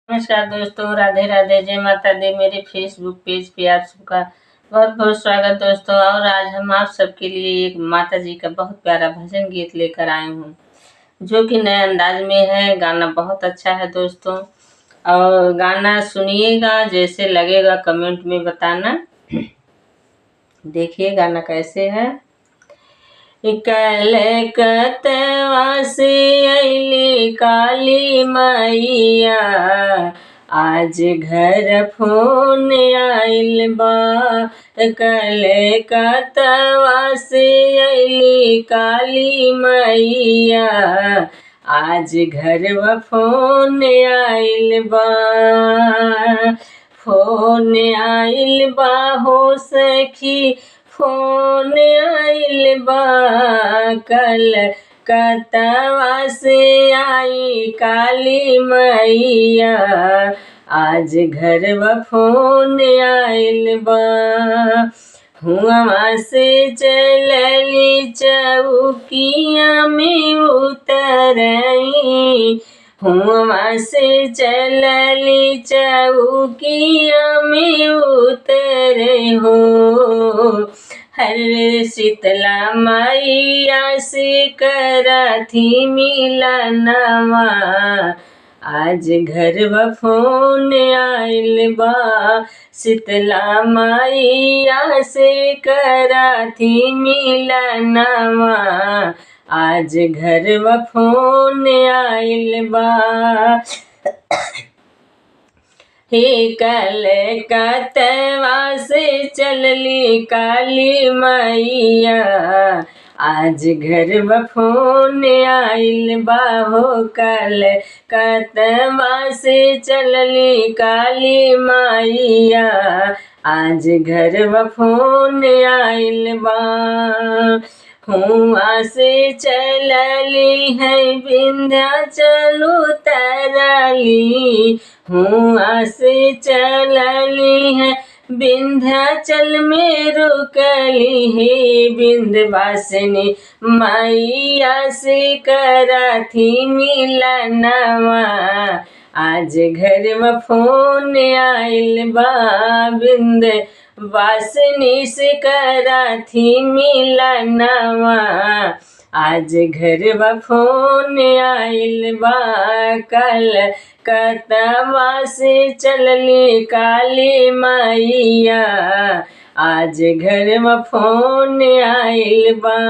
नमस्कार दोस्तों, राधे राधे, जय माता दी। मेरे फेसबुक पेज पे आप सबका बहुत बहुत स्वागत दोस्तों। और आज हम आप सबके लिए एक माता जी का बहुत प्यारा भजन गीत लेकर आए हूँ, जो कि नए अंदाज में है। गाना बहुत अच्छा है दोस्तों, और गाना सुनिएगा, जैसे लगेगा कमेंट में बताना। देखिए गाना कैसे है। कलकत्ता से अइली काली मैया, आज घर फोन आइल बा। कलकत्ता से अइली काली मैया, आज घर फोन आइल बा। फोन आइल बा हो सखी, फोन आइल बा। कलकत्ता से आई काली मैया, आज घर फोन आइल बा। हुआ से चलली चौकिया में उतरई, हुआ से चलली चौकिया में उतरे हो। हर शीतला मैया से करथी मिलनवा, आज घर फोन आइल बा। शीतला मैया से करथी मिलनवा, आज घर फोन आइल बा। हे कलकत्ता से चलली काली मैया, आज घर फोन आइल बा हो। कलकत्ता से चलली काली मैया, आज घर फोन आइल बा। हुआ से चलली है विंध्याचल उतरली, हुआ से चलली है विंध्याचल में रुकली है। विंध्यवासिनी मैया से करथी मिलनवा, आज घर फोन आइल बा। विंध्यवासिनी से करथी मिलनवा, आज घर फोन आइल बा। कलकत्ता से चलली काली मैया, आज घर फोन आइल बा।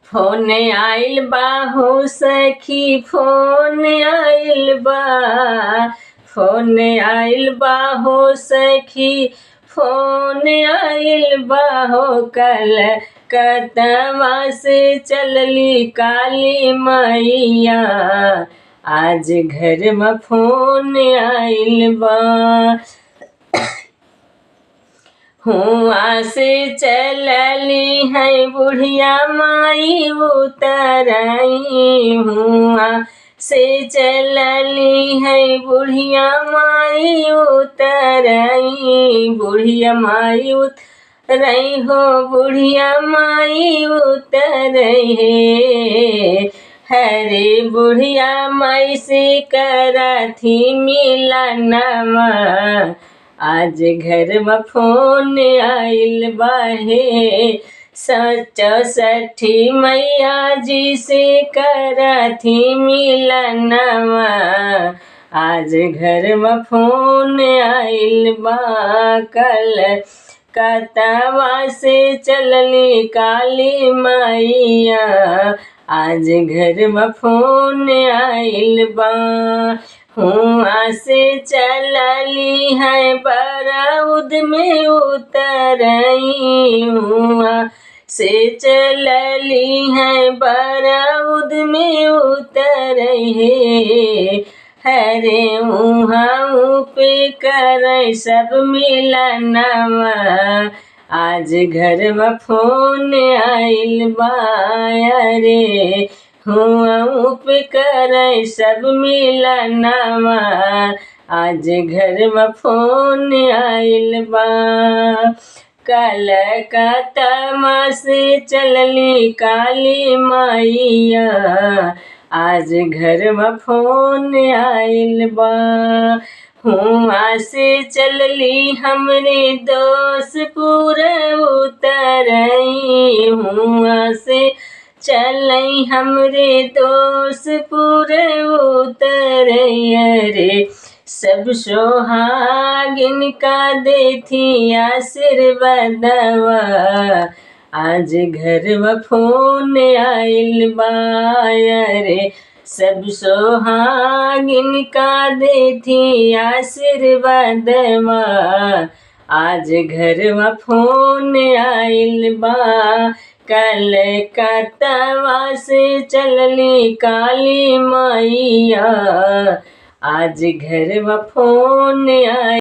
फोन आइल बा हो सखी, फोन आइल बा। फोन आइल बा हो सखी, फोन आइल बा हो। कलकत्ता से चलली काली मैया, आज घर फोन आइल बा। हुआ से चलली है बुढ़िया माई उतरई, हुआ से चलली है बुढ़िया माई उतरई। बुढ़िया माई उतरई हो, बुढ़िया माई उतरई है। हरे बुढ़िया माई से करथी मिलनवा, आज घर फोन आइल बा हे। सठी मैया जी से करथी मिलनवा, आज घर फोन आइल बा। कलकत्ता से चलली काली मैया, आज घर फोन आइल बा। हुआ से चलली है बराउद में उतरई, हुआ से चलली है बराउद में उतरई है। हरे उहाँ पे करे सब मिलनवा, आज घर फोन आइल बा। रे हुआ पे करे सब मिलनवा, आज घर फोन आइल बा। कलकत्ता से चलली काली मैया, आज घर में फोन आइल बा। हुआ से चलली हमरे दोस्त पूरा उतरई। हुआ से चलई हमरे दोस्त पूरे उतरई रे। सब सोहागिन का देथी आशीर्वादवा। आज घर में फोन आइल बा रे। सब सोहागिन का देथी आशीर्वादवा। आज घर में फोन आइल बा। कलकत्ता से चलली काली मैया। आज घर में फोन आइल